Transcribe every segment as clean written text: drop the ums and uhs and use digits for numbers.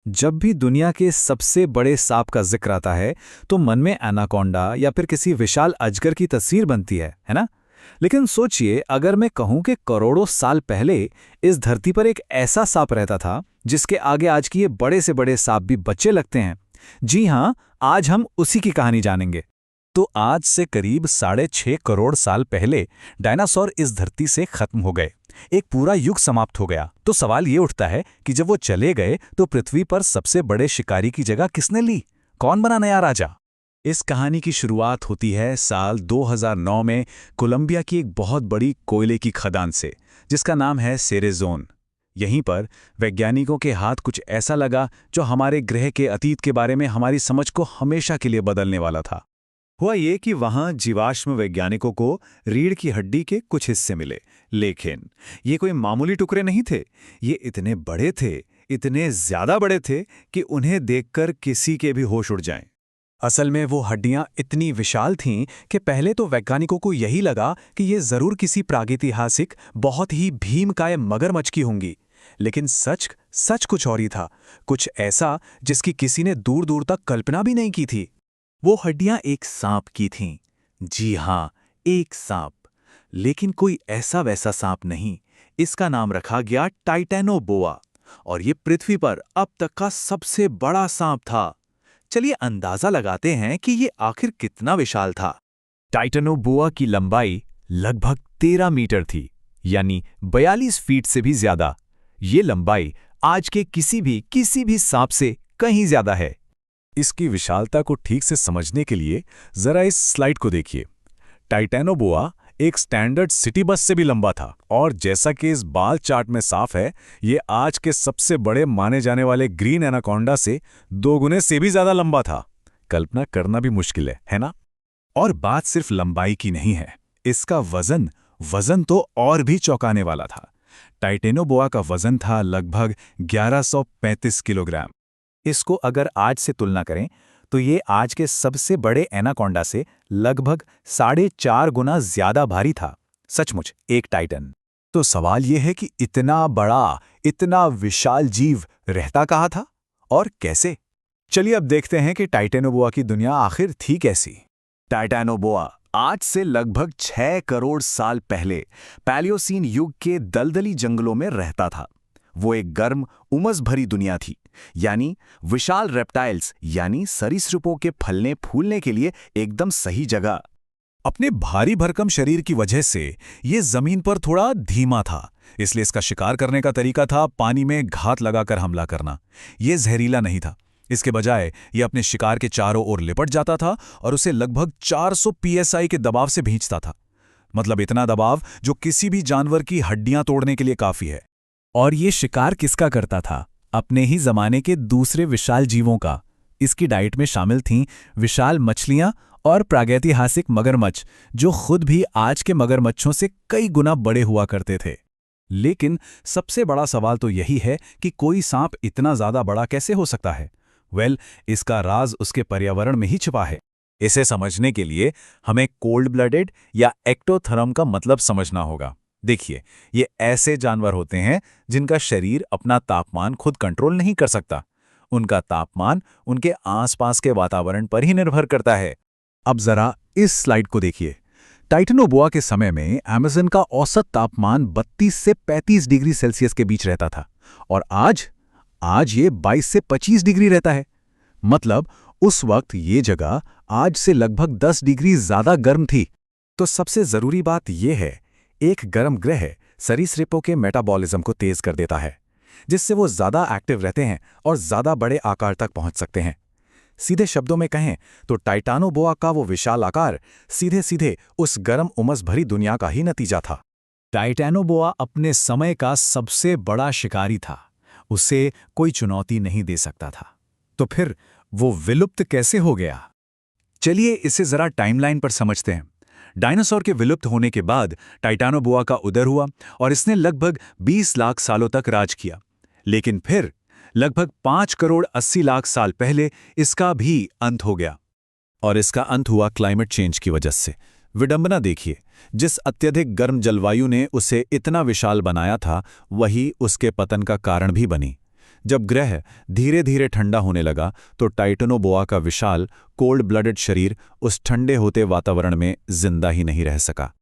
जब भी दुनिया के सबसे बड़े सांप का जिक्र आता है तो मन में एनाकोंडा या फिर किसी विशाल अजगर की तस्वीर बनती है ना। लेकिन सोचिए, अगर मैं कहूं कि करोड़ों साल पहले इस धरती पर एक ऐसा सांप रहता था जिसके आगे आज की ये बड़े से बड़े सांप भी बच्चे लगते हैं। जी हां, आज हम उसी की कहानी जानेंगे। तो आज से करीब 6.5 करोड़ साल पहले डायनासोर इस धरती से खत्म हो गए। एक पूरा युग समाप्त हो गया। तो सवाल ये उठता है कि जब वो चले गए तो पृथ्वी पर सबसे बड़े शिकारी की जगह किसने ली? कौन बना नया राजा? इस कहानी की शुरुआत होती है साल 2009 में कोलंबिया की एक बहुत बड़ी कोयले की खदान से, जिसका नाम है सेरेज़ोन। यहीं पर वैज्ञानिकों के हाथ कुछ ऐसा लगा जो हमारे ग्रह के अतीत के बारे में हमारी समझ को हमेशा के लिए बदलने वाला था। हुआ ये कि वहां जीवाश्म वैज्ञानिकों को रीढ़ की हड्डी के कुछ हिस्से मिले, लेकिन ये कोई मामूली टुकड़े नहीं थे। ये इतने बड़े थे, इतने ज्यादा बड़े थे कि उन्हें देखकर किसी के भी होश उड़ जाएं। असल में वो हड्डियां इतनी विशाल थीं कि पहले तो वैज्ञानिकों को यही लगा कि ये जरूर किसी प्रागैतिहासिक बहुत ही भीमकाय मगरमच्छ की होंगी। लेकिन सच सच कुछ और ही था, कुछ ऐसा जिसकी किसी ने दूर दूर तक कल्पना भी नहीं की थी। वो हड्डियां एक सांप की थीं। जी हां, एक सांप। लेकिन कोई ऐसा वैसा सांप नहीं। इसका नाम रखा गया टाइटैनोबोआ, और ये पृथ्वी पर अब तक का सबसे बड़ा सांप था। चलिए अंदाजा लगाते हैं कि ये आखिर कितना विशाल था। टाइटैनोबोआ की लंबाई लगभग 13 मीटर थी, यानी 42 फीट से भी ज्यादा। ये लंबाई आज के किसी भी सांप से कहीं ज्यादा है। इसकी विशालता को ठीक से समझने के लिए जरा इस स्लाइड को देखिए। टाइटैनोबोआ एक स्टैंडर्ड सिटी बस से भी लंबा था, और जैसा कि इस बाल चार्ट में साफ है, ये आज के सबसे बड़े माने जाने वाले ग्रीन एनाकोंडा से 2 गुने से भी ज्यादा लंबा था। कल्पना करना भी मुश्किल है ना? और बात सिर्फ लंबाई की नहीं है, इसका वजन तो और भी चौंकाने वाला था। टाइटैनोबोआ का वजन था लगभग 1135 किलोग्राम। इसको अगर आज से तुलना करें तो ये आज के सबसे बड़े एनाकोंडा से लगभग 4.5 गुना ज्यादा भारी था। सचमुच एक टाइटन। तो सवाल ये है कि इतना बड़ा, इतना विशाल जीव रहता कहाँ था और कैसे? चलिए अब देखते हैं कि टाइटैनोबोआ की दुनिया आखिर थी कैसी। टाइटैनोबोआ आज से लगभग 6 करोड़ साल पहले पैलियोसीन युग के दलदली जंगलों में रहता था। वो एक गर्म, उमस भरी दुनिया थी, यानी विशाल रेप्टाइल्स यानी सरीसृपों के फलने फूलने के लिए एकदम सही जगह। अपने भारी भरकम शरीर की वजह से ये जमीन पर थोड़ा धीमा था, इसलिए इसका शिकार करने का तरीका था पानी में घात लगाकर हमला करना। ये जहरीला नहीं था। इसके बजाय ये अपने शिकार के चारों ओर लिपट जाता था और उसे लगभग 400 psi के दबाव से भींचता था। मतलब इतना दबाव जो किसी भी जानवर की हड्डियां तोड़ने के लिए काफी है। और ये शिकार किसका करता था? अपने ही जमाने के दूसरे विशाल जीवों का। इसकी डाइट में शामिल थीं विशाल मछलियां और प्रागैतिहासिक मगरमच्छ, जो खुद भी आज के मगरमच्छों से कई गुना बड़े हुआ करते थे। लेकिन सबसे बड़ा सवाल तो यही है कि कोई सांप इतना ज्यादा बड़ा कैसे हो सकता है? इसका राज उसके पर्यावरण में ही छिपा है। इसे समझने के लिए हमें कोल्ड ब्लडेड या एक्टोथर्म का मतलब समझना होगा। देखिए, ये ऐसे जानवर होते हैं जिनका शरीर अपना तापमान खुद कंट्रोल नहीं कर सकता। उनका तापमान उनके आसपास के वातावरण पर ही निर्भर करता है। अब जरा इस स्लाइड को देखिए। टाइटैनोबोआ के समय में अमेज़न का औसत तापमान 32 से 35 डिग्री सेल्सियस के बीच रहता था, और आज ये 22 से 25 डिग्री रहता है। मतलब उस वक्त ये जगह आज से लगभग 10 डिग्री ज्यादा गर्म थी। तो सबसे जरूरी बात यह है, एक गर्म ग्रह सरीसृपों के मेटाबॉलिज्म को तेज कर देता है, जिससे वो ज्यादा एक्टिव रहते हैं और ज्यादा बड़े आकार तक पहुंच सकते हैं। सीधे शब्दों में कहें तो टाइटैनोबोआ का वो विशाल आकार सीधे सीधे उस गर्म उमस भरी दुनिया का ही नतीजा था। टाइटैनोबोआ अपने समय का सबसे बड़ा शिकारी था। उसे कोई चुनौती नहीं दे सकता था। तो फिर वो विलुप्त कैसे हो गया? चलिए इसे जरा टाइमलाइन पर समझते हैं। डायनासोर के विलुप्त होने के बाद टाइटैनोबोआ का उदय हुआ और इसने लगभग 20 लाख सालों तक राज किया। लेकिन फिर लगभग 5 करोड़ 80 लाख साल पहले इसका भी अंत हो गया। और इसका अंत हुआ क्लाइमेट चेंज की वजह से। विडंबना देखिए, जिस अत्यधिक गर्म जलवायु ने उसे इतना विशाल बनाया था, वही उसके पतन का कारण भी बनी। जब ग्रह धीरे धीरे ठंडा होने लगा तो टाइटनोबोआ का विशाल कोल्ड ब्लडेड शरीर उस ठंडे होते वातावरण में जिंदा ही नहीं रह सका।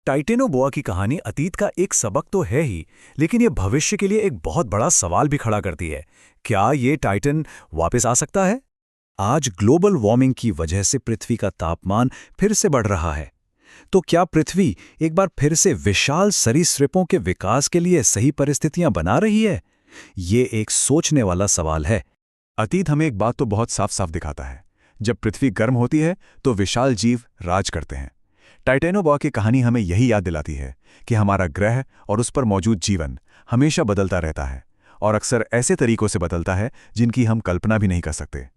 टाइटेनोबोआ की कहानी अतीत का एक सबक तो है ही, लेकिन ये भविष्य के लिए एक बहुत बड़ा सवाल भी खड़ा करती है। क्या ये टाइटन वापस आ सकता है? आज ग्लोबल वार्मिंग की वजह से पृथ्वी का तापमान फिर से बढ़ रहा है। तो क्या पृथ्वी एक बार फिर से विशाल सरीसृपों के विकास के लिए सही परिस्थितियां बना रही है? ये एक सोचने वाला सवाल है। अतीत हमें एक बात तो बहुत साफ साफ दिखाता है। जब पृथ्वी गर्म होती है तो विशाल जीव राज करते हैं। टाइटेनोबोआ की कहानी हमें यही याद दिलाती है कि हमारा ग्रह और उस पर मौजूद जीवन हमेशा बदलता रहता है, और अक्सर ऐसे तरीकों से बदलता है जिनकी हम कल्पना भी नहीं कर सकते।